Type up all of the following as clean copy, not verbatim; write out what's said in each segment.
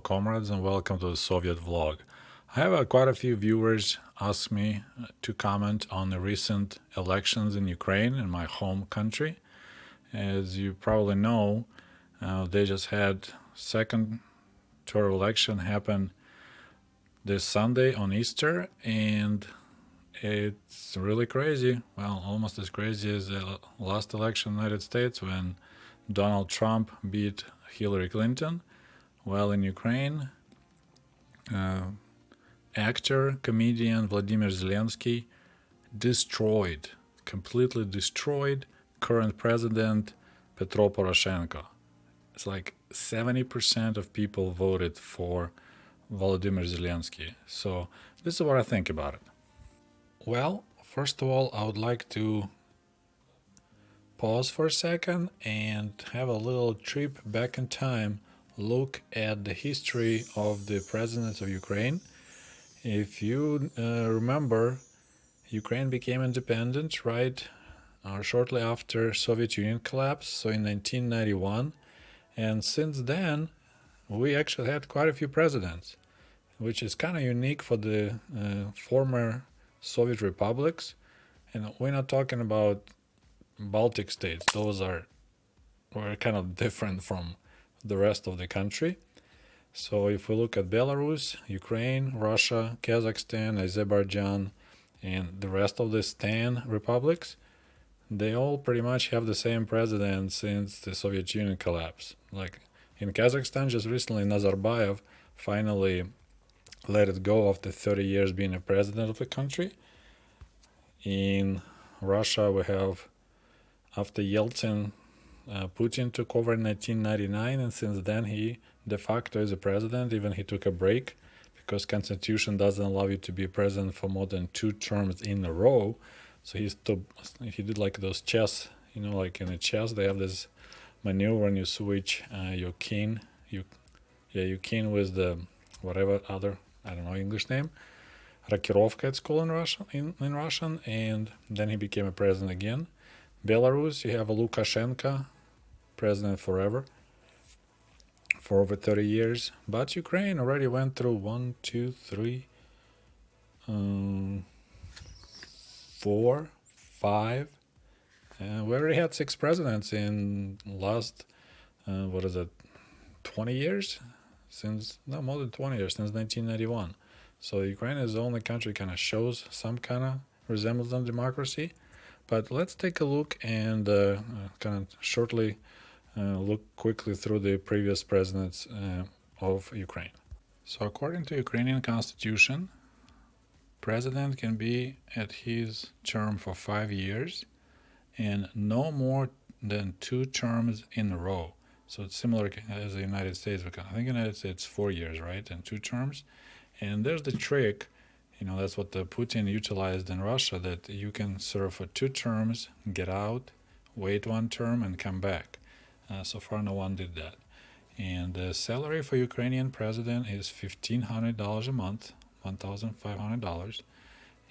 comrades, and welcome to the Soviet vlog. I have quite a few viewers ask me to comment on the recent elections in Ukraine, in my home country. As you probably know, they just had second tour election happen this Sunday on Easter, and it's really crazy. Well, almost as crazy as the last election in the United States when Donald Trump beat Hillary Clinton. Well, in Ukraine, actor, comedian Volodymyr Zelensky completely destroyed current president Petro Poroshenko. It's like 70% of people voted for Volodymyr Zelensky. So this is what I think about it. Well, first of all, I would like to pause for a second and have a little trip back in time, look at the history of the presidents of Ukraine. If you remember, Ukraine became independent right shortly after Soviet Union collapsed, so in 1991. And since then, we actually had quite a few presidents, which is kind of unique for the former Soviet republics. And we're not talking about Baltic states. Those were kind of different from the rest of the country. So if we look at Belarus, Ukraine, Russia, Kazakhstan, Azerbaijan, and the rest of the 10 republics, they all pretty much have the same president since the Soviet Union collapsed. Like in Kazakhstan, just recently, Nazarbayev finally let it go after 30 years being a president of the country. In Russia, we have, after Yeltsin, Putin took over in 1999, and since then he de facto is a president. Even he took a break because constitution doesn't allow you to be president for more than 2 terms in a row. So he did like those chess, like in a chess they have this maneuver and you switch your king, your king with the whatever other, I don't know English name, Rakirovka it's called in Russian, and then he became a president again. Belarus, you have a Lukashenko, president forever, for over 30 years. But Ukraine already went through 1, 2, 3, 4, 5. We already had 6 presidents in last, 20 years? More than 20 years, since 1991. So Ukraine is the only country kind of shows some kind of resemblance on democracy. But let's take a look and kind of shortly look quickly through the previous presidents of Ukraine. So according to Ukrainian constitution, president can be at his term for 5 years and no more than 2 terms in a row. So it's similar as the United States, because I think in the United States 4 years, right, and 2 terms. And there's the trick, that's what Putin utilized in Russia, that you can serve for 2 terms, get out, wait 1 term, and come back. So far, no one did that. And the salary for Ukrainian president is $1,500 a month, $1,500.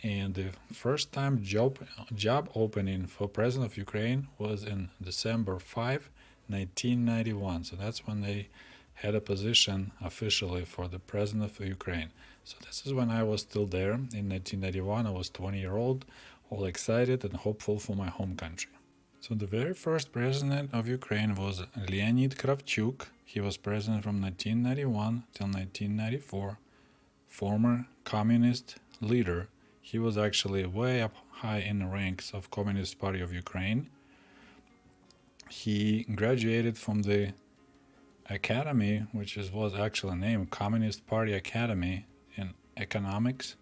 And the first time job opening for president of Ukraine was in December 5, 1991. So that's when they had a position officially for the president of Ukraine. So this is when I was still there in 1991. I was 20-year-old, all excited and hopeful for my home country. So the very first president of Ukraine was Leonid Kravchuk. He was president from 1991 till 1994, former communist leader. He was actually way up high in the ranks of Communist Party of Ukraine. He graduated from the academy, which was actually named Communist Party Academy in Economics.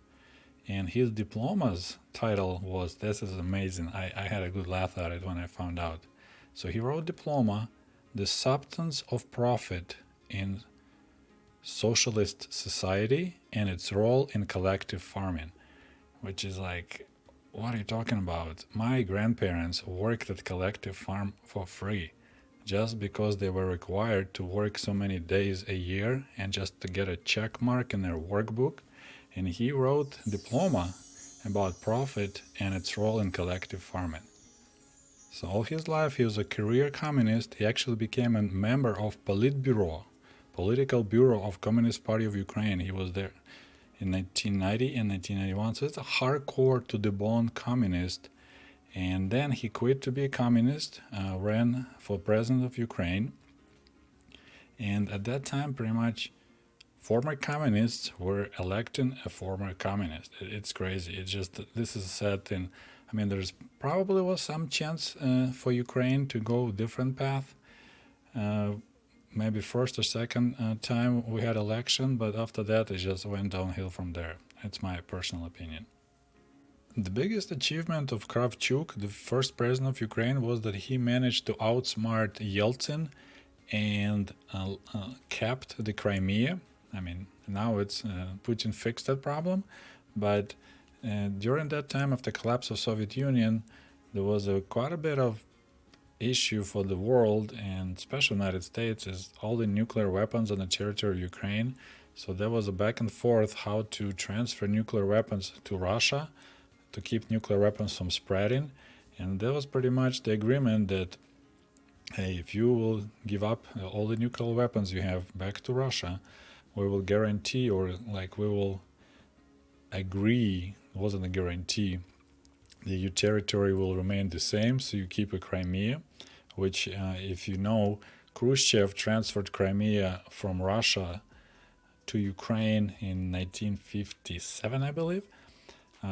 And his diploma's title was, this is amazing, I had a good laugh at it when I found out. So he wrote diploma, The Substance of Profit in Socialist Society and Its Role in Collective Farming, which is like, what are you talking about? My grandparents worked at collective farm for free just because they were required to work so many days a year and just to get a check mark in their workbook. And he wrote diploma about profit and its role in collective farming. So all his life he was a career communist. He actually became a member of Politburo. political bureau of Communist Party of Ukraine. He was there in 1990 and 1991. So it's a hardcore to the bone communist. And then he quit to be a communist, ran for president of Ukraine. And at that time, pretty much former communists were electing a former communist. It's crazy. It's just, this is a sad thing. I mean, there's probably was some chance for Ukraine to go a different path. Maybe first or second time we had election, but after that it just went downhill from there. It's my personal opinion. The biggest achievement of Kravchuk, the first president of Ukraine, was that he managed to outsmart Yeltsin and kept the Crimea. I mean, now it's Putin fixed that problem, but during that time, after the collapse of Soviet Union, there was quite a bit of issue for the world, and especially United States, is all the nuclear weapons on the territory of Ukraine. So there was a back and forth how to transfer nuclear weapons to Russia to keep nuclear weapons from spreading. And that was pretty much the agreement that, hey, if you will give up all the nuclear weapons you have back to Russia, we will guarantee, or like we will agree, it wasn't a guarantee, that your territory will remain the same, so you keep a Crimea, which, if you know, Khrushchev transferred Crimea from Russia to Ukraine in 1957, I believe.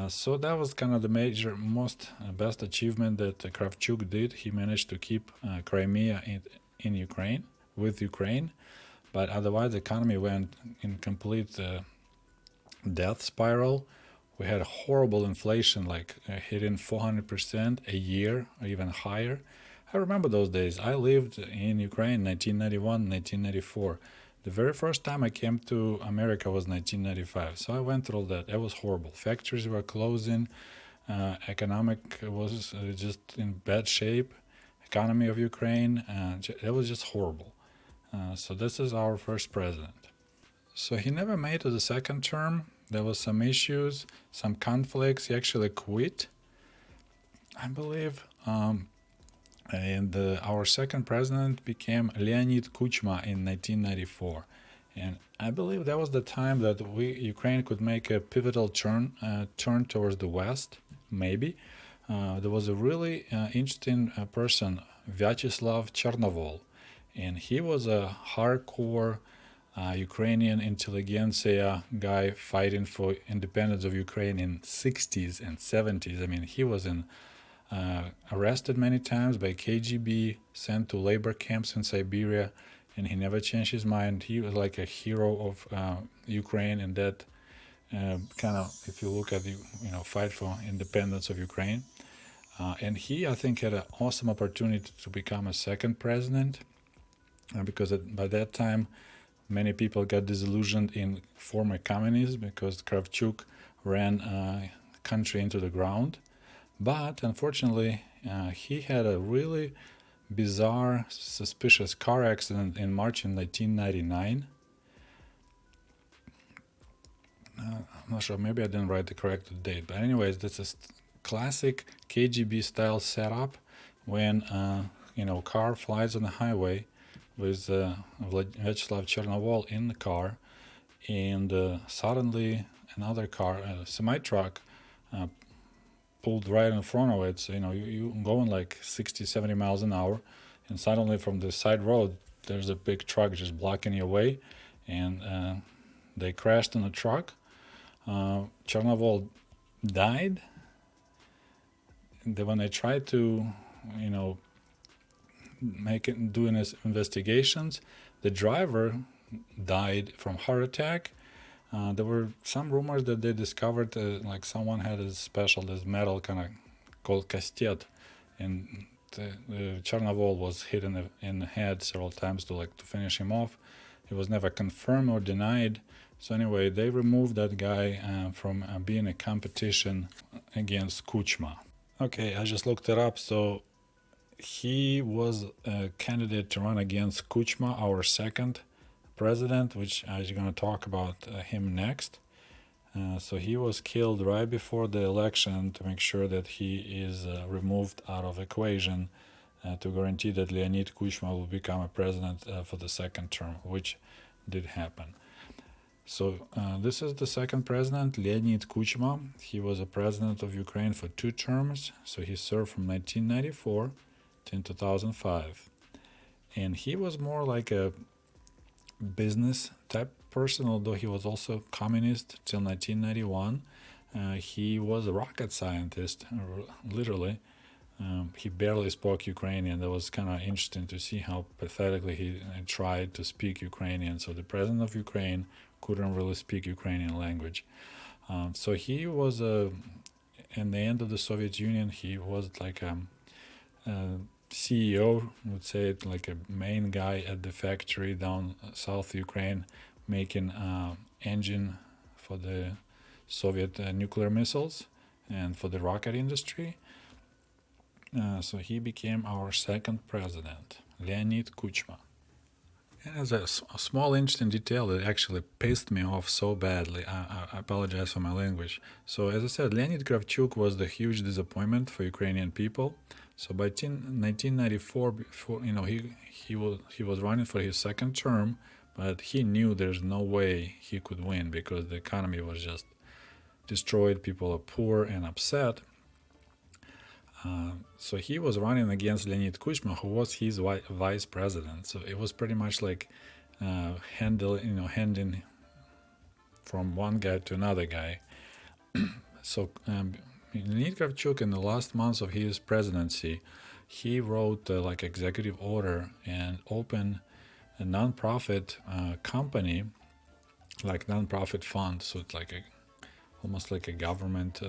So that was kind of the major, most best achievement that Kravchuk did. He managed to keep Crimea in Ukraine, with Ukraine, but otherwise the economy went in complete death spiral. We had horrible inflation, like hitting 400% a year or even higher. I remember those days. I lived in Ukraine 1991, 1994. The very first time I came to America was 1995. So I went through that. It was horrible. Factories were closing. Economic was just in bad shape. Economy of Ukraine, it was just horrible. So this is our first president. So he never made it to the second term. There was some issues, some conflicts. He actually quit, I believe. And our second president became Leonid Kuchma in 1994. And I believe that was the time that Ukraine could make a pivotal turn towards the West, maybe. There was a really interesting person, Vyacheslav Chornovil, and he was a hardcore Ukrainian intelligentsia guy fighting for independence of Ukraine in 60s and 70s. I mean, he was arrested many times by KGB, sent to labor camps in Siberia, and he never changed his mind. He was like a hero of Ukraine, and that kind of, if you look at the fight for independence of Ukraine. And he, I think, had an awesome opportunity to become a second president, because by that time, many people got disillusioned in former communism because Kravchuk ran a country into the ground. But unfortunately, he had a really bizarre, suspicious car accident in March in 1999. I'm not sure, maybe I didn't write the correct date. But anyways, that's a classic KGB style setup when, car flies on the highway with Vyacheslav Chornovil in the car, and suddenly another car, a semi-truck, pulled right in front of it. So, you're going like 60, 70 miles an hour, and suddenly from the side road, there's a big truck just blocking your way, and they crashed in the truck. Chornovil died. And then when they tried to, doing his investigations, the driver died from heart attack. There were some rumors that they discovered like someone had this metal kind of called kastet, and Chornovil was hit in the head several times to finish him off. It was never confirmed or denied. So anyway, they removed that guy from being a competition against Kuchma. Okay, I just looked it up. So he was a candidate to run against Kuchma, our second president, which I'm going to talk about him next. So he was killed right before the election to make sure that he is removed out of equation to guarantee that Leonid Kuchma will become a president for the second term, which did happen. So this is the second president, Leonid Kuchma. He was a president of Ukraine for 2 terms. So he served from 1994 to 2005. And he was more like a business type person, although he was also communist till 1991. He was a rocket scientist, literally. He barely spoke Ukrainian. That was kind of interesting to see how pathetically he tried to speak Ukrainian. So the president of Ukraine couldn't really speak Ukrainian language. So he was in the end of the Soviet Union, he was like a CEO, would say it, like a main guy at the factory down South Ukraine, making engine for the Soviet nuclear missiles and for the rocket industry. So he became our second president, Leonid Kuchma. And as a small interesting detail that actually pissed me off so badly, I apologize for my language. So as I said, Leonid Kravchuk was the huge disappointment for Ukrainian people. So by 1994, before, he was running for his second term, but he knew there's no way he could win because the economy was just destroyed. People are poor and upset. So he was running against Leonid Kuchma, who was his vice president. So it was pretty much like handing from one guy to another guy. So Leonid Kravchuk, in the last months of his presidency, he wrote like executive order and opened a non-profit company, like non-profit fund. So it's like almost like a government.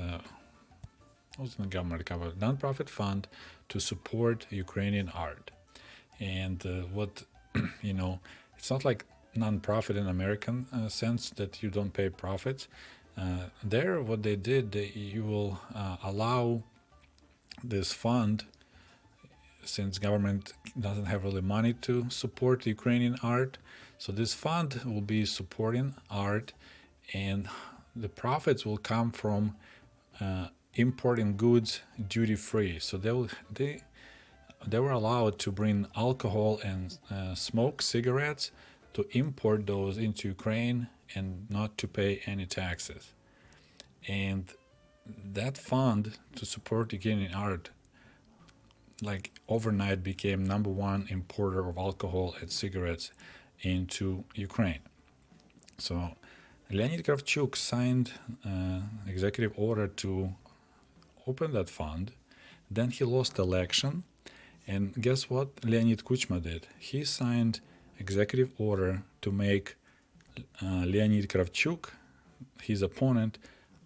Also government covered non-profit fund to support Ukrainian art. And it's not like non-profit in American sense that you don't pay profits. There, what they did, you will allow this fund, since government doesn't have really money to support Ukrainian art, so this fund will be supporting art, and the profits will come from importing goods duty-free. So they were allowed to bring alcohol and smoke cigarettes, to import those into Ukraine and not to pay any taxes. And that fund to support Ukrainian art, like overnight, became number one importer of alcohol and cigarettes into Ukraine. So Leonid Kravchuk signed executive order to open that fund. Then he lost election, and guess what Leonid Kuchma did? He signed executive order to make Leonid Kravchuk, his opponent,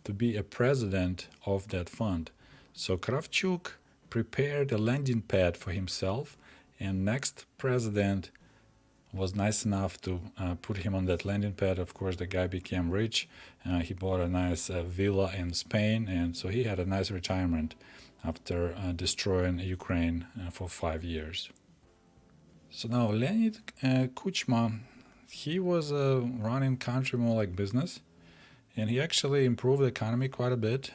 to be a president of that fund. So Kravchuk prepared a landing pad for himself, and next president was nice enough to put him on that landing pad. Of course, the guy became rich. He bought a nice villa in Spain, and so he had a nice retirement after destroying Ukraine for 5 years. So now Leonid Kuchma, he was running country more like business, and he actually improved the economy quite a bit.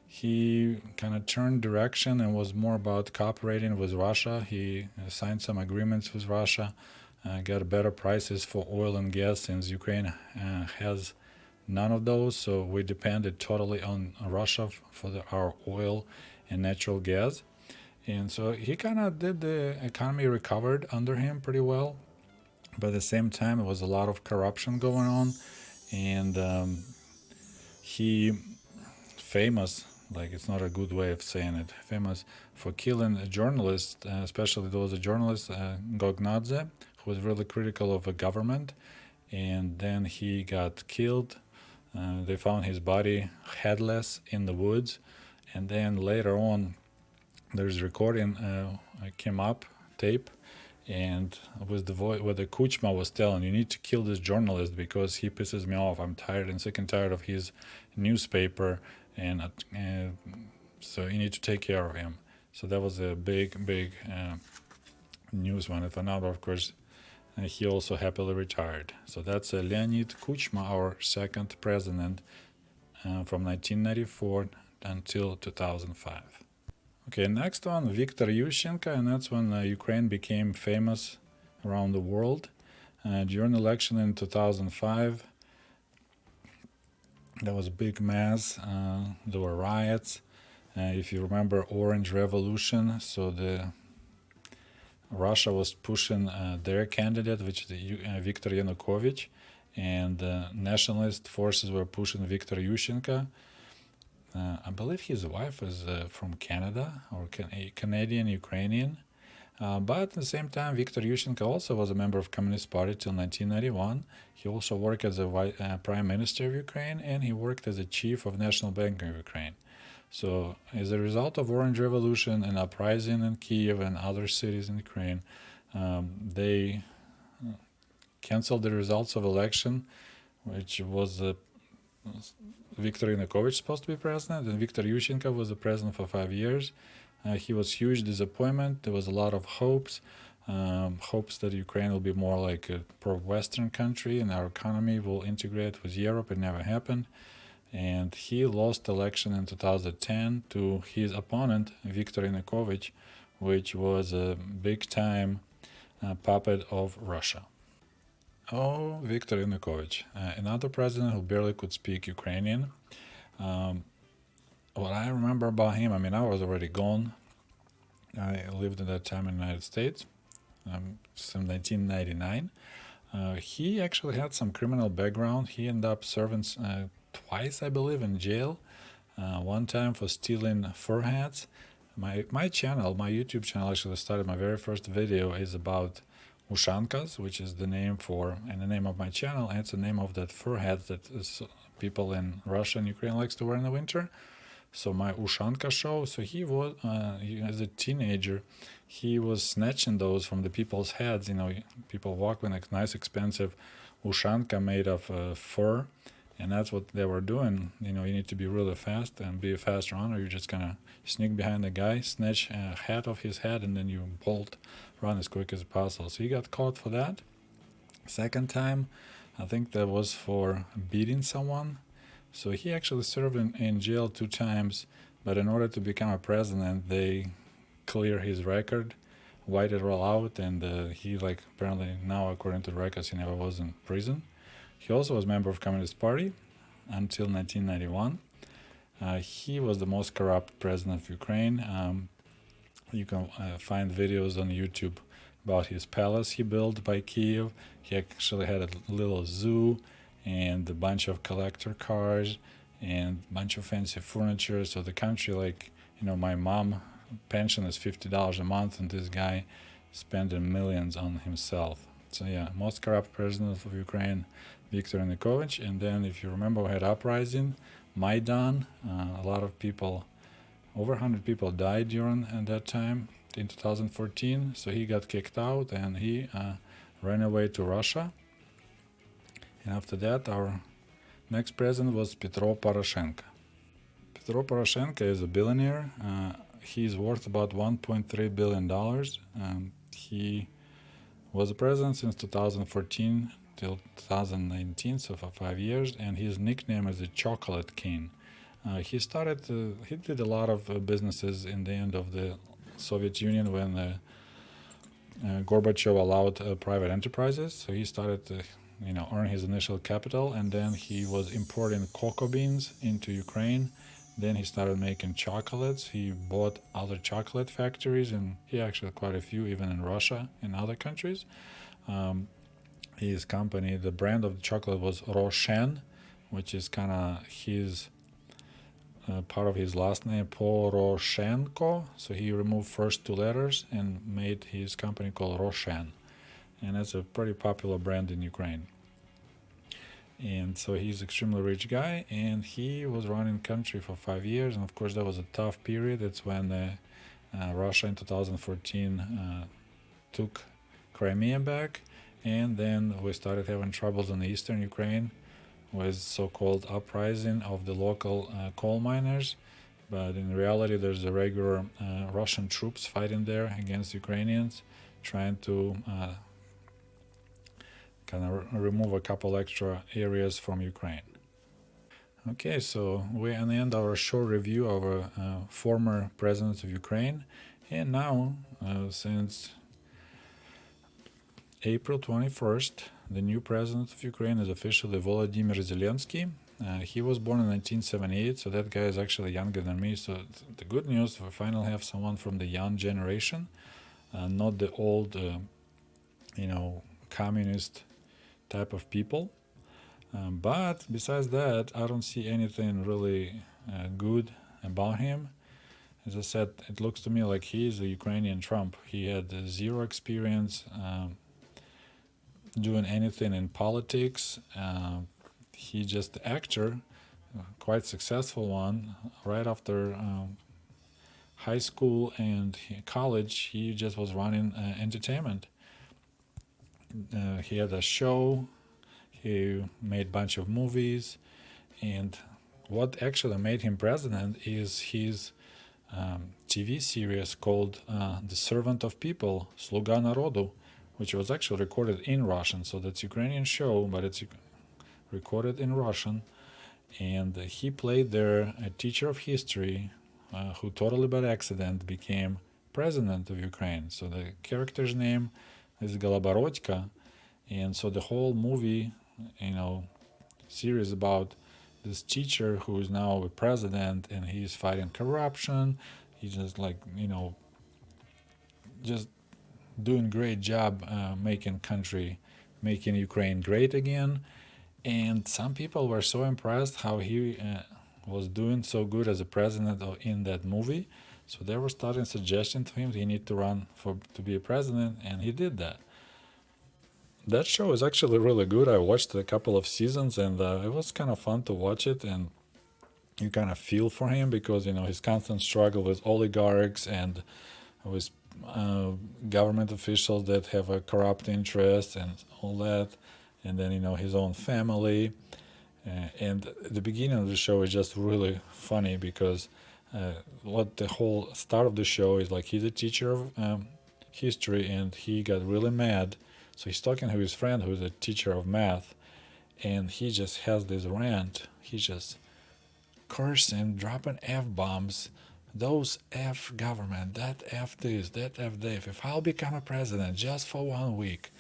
He kind of turned direction and was more about cooperating with Russia. He signed some agreements with Russia, got better prices for oil and gas, since Ukraine has none of those. So we depended totally on Russia for our oil and natural gas. And so he kind of did the economy recovered under him pretty well. But at the same time, it was a lot of corruption going on. And he famous, like it's not a good way of saying it, famous for killing a journalist, especially there was a journalist, Gognadze, who was really critical of the government, and then he got killed. They found his body headless in the woods, and then later on there's recording came up, tape, and with the voice where the Kuchma was telling, you need to kill this journalist because he pisses me off. I'm tired and sick and tired of his newspaper, and so you need to take care of him. So that was a big news one. If another, of course, he also happily retired. So that's Leonid Kuchma, our second president from 1994 until 2005. Okay, next one, Viktor Yushchenko, and that's when Ukraine became famous around the world. During the election in 2005, there was a big mess. There were riots. If you remember Orange Revolution, so Russia was pushing their candidate, which is Viktor Yanukovych, and nationalist forces were pushing Viktor Yushchenko. I believe his wife is from Canada or Canadian Ukrainian. But at the same time, Viktor Yushchenko also was a member of Communist Party till 1991. He also worked as a Prime Minister of Ukraine, and he worked as a Chief of National Bank of Ukraine. So, as a result of Orange Revolution and uprising in Kiev and other cities in Ukraine, they canceled the results of election, which was Viktor Yanukovych supposed to be president, and Viktor Yushchenko was the president for 5 years. He was huge disappointment. There was a lot of hopes that Ukraine will be more like a pro-Western country and our economy will integrate with Europe. It never happened. And he lost the election in 2010 to his opponent, Viktor Yanukovych, which was a big-time puppet of Russia. Oh, Viktor Yanukovych, another president who barely could speak Ukrainian. What I remember about him, I mean, I was already gone. I lived at that time in the United States, since 1999. He actually had some criminal background. He ended up serving twice, I believe, in jail. One time for stealing fur hats. My channel, my YouTube channel, actually started. My very first video is about Ushankas, which is the name and the name of my channel, and it's the name of that fur hat that people in Russia and Ukraine likes to wear in the winter. So my Ushanka Show. So he was, as a teenager, he was snatching those from the people's heads. You know, people walk with a nice, expensive Ushanka made of fur. And that's what they were doing. You know, you need to be really fast and be a fast runner. You're just gonna sneak behind the guy, snatch a hat off his head, and then you bolt, run as quick as possible. So he got caught for that. Second time, I think that was for beating someone. So he actually served in jail 2 times, but in order to become a president, they clear his record, white it all out, and he apparently now, according to the records, he never was in prison. He also was a member of Communist Party until 1991. He was the most corrupt president of Ukraine. You can find videos on YouTube about his palace he built by Kiev. He actually had a little zoo and a bunch of collector cars and a bunch of fancy furniture. So the country, my mom pension is $50 a month, and this guy spending millions on himself. So yeah, most corrupt president of Ukraine, Viktor Yanukovych. And then, if you remember, we had uprising, Maidan. A lot of people, over 100 people died during that time in 2014. So he got kicked out and he ran away to Russia. And after that, our next president was Petro Poroshenko. Petro Poroshenko is a billionaire. He's worth about $1.3 billion. He was a president since 2014 till 2019, so for 5 years, and his nickname is the Chocolate King. He did a lot of businesses in the end of the Soviet Union when Gorbachev allowed private enterprises. So he started to, earn his initial capital, and then he was importing cocoa beans into Ukraine. Then he started making chocolates. He bought other chocolate factories, and he actually had quite a few, even in Russia and other countries. His company, the brand of the chocolate was Roshen, which is kind of his part of his last name, Poroshenko. So he removed first 2 letters and made his company called Roshen. And that's a pretty popular brand in Ukraine. And so he's an extremely rich guy, and he was running country for 5 years. And of course, that was a tough period. It's when Russia in 2014 took Crimea back. And then we started having troubles in eastern Ukraine with so-called uprising of the local coal miners. But in reality, there's a regular Russian troops fighting there against Ukrainians, trying to kind of remove a couple extra areas from Ukraine. Okay, so we end our short review of former presidents of Ukraine. And now, since April 21st, the new president of Ukraine is officially Volodymyr Zelensky. He was born in 1978, so that guy is actually younger than me. So the good news, we finally have someone from the young generation, not the old, communist type of people. But besides that, I don't see anything really good about him. As I said, it looks to me like he is a Ukrainian Trump. He had zero experience doing anything in politics. He's just an actor, quite successful one. Right after high school and college, he just was running entertainment. He had a show. He made a bunch of movies, and what actually made him president is his TV series called The Servant of People, Sluga Narodu, which was actually recorded in Russian. So that's Ukrainian show, but it's recorded in Russian. And he played there a teacher of history who totally by accident became president of Ukraine. So the character's name is Galaborodka. And so the whole movie, series about this teacher who is now a president, and he's fighting corruption. He's just just doing great job making Ukraine great again. And some people were so impressed how he was doing so good as a president in that movie. So they were starting suggesting to him he need to run to be a president, and he did that. That show is actually really good. I watched a couple of seasons, and it was kind of fun to watch it, and you kind of feel for him because, his constant struggle with oligarchs and with government officials that have a corrupt interest and all that, and then, his own family. And the beginning of the show is just really funny because what the whole start of the show is like he's a teacher of history, and he got really mad. So he's talking to his friend who's a teacher of math, and he just has this rant. He's just cursing, dropping F-bombs. Those F government, that F this, that F that. If I'll become a president just for 1 week,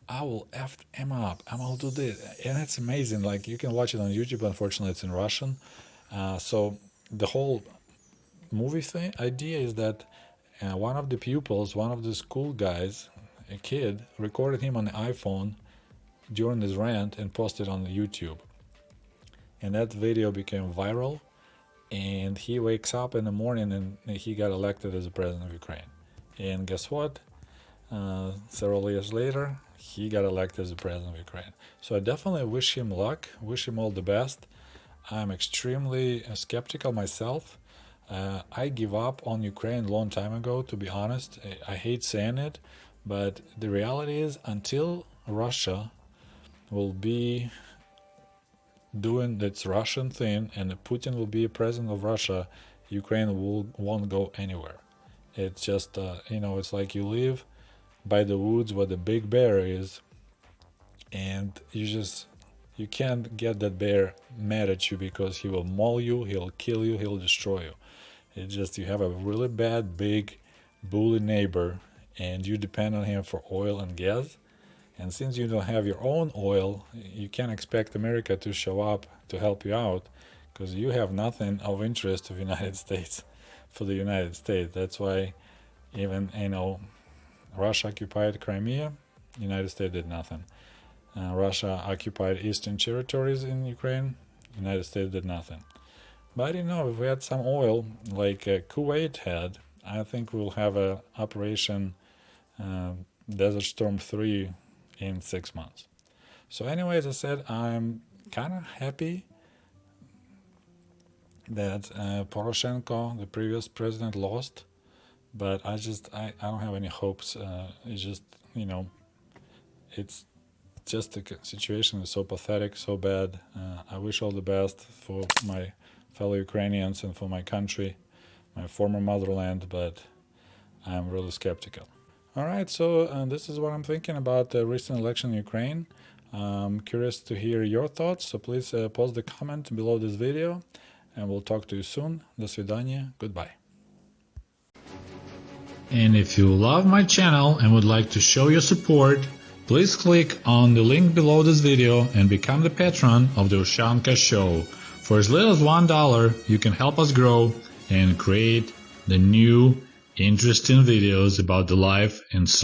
I will F him up. I will do this. And it's amazing. Like, you can watch it on YouTube. Unfortunately, it's in Russian. So the whole movie idea is that one of the pupils, one of the school guys, a kid, recorded him on the iPhone during his rant and posted on YouTube. And that video became viral, and he wakes up in the morning and he got elected as the president of Ukraine. And guess what? Several years later, he got elected as the president of Ukraine. So I definitely wish him luck, wish him all the best. I'm extremely skeptical myself. I give up on Ukraine a long time ago, to be honest. I hate saying it, but the reality is, until Russia will be doing its Russian thing and Putin will be a president of Russia, Ukraine won't go anywhere. It's just, it's like you live by the woods where the big bear is, and you can't get that bear mad at you because he will maul you, he'll kill you, he'll destroy you. It's just you have a really bad, big, bully neighbor, and you depend on him for oil and gas. And since you don't have your own oil, you can't expect America to show up to help you out because you have nothing of interest to the United States for the United States. That's why even, Russia occupied Crimea, United States did nothing. Russia occupied eastern territories in Ukraine, United States did nothing. But if we had some oil like Kuwait had, I think we'll have a Operation Desert Storm 3 in 6 months. So anyway, as I said, I'm kind of happy that Poroshenko, the previous president, lost, but I don't have any hopes. It's just, it's just the situation is so pathetic, so bad. I wish all the best for my fellow Ukrainians and for my country, my former motherland, but I'm really skeptical. All right, so this is what I'm thinking about the recent election in Ukraine. I'm curious to hear your thoughts, so please post the comment below this video, and we'll talk to you soon. До свидания. Goodbye. And if you love my channel and would like to show your support, Please click on the link below this video and become the patron of the Ushanka Show. For as little as $1, you can help us grow and create the new, interesting videos about the life in Soviet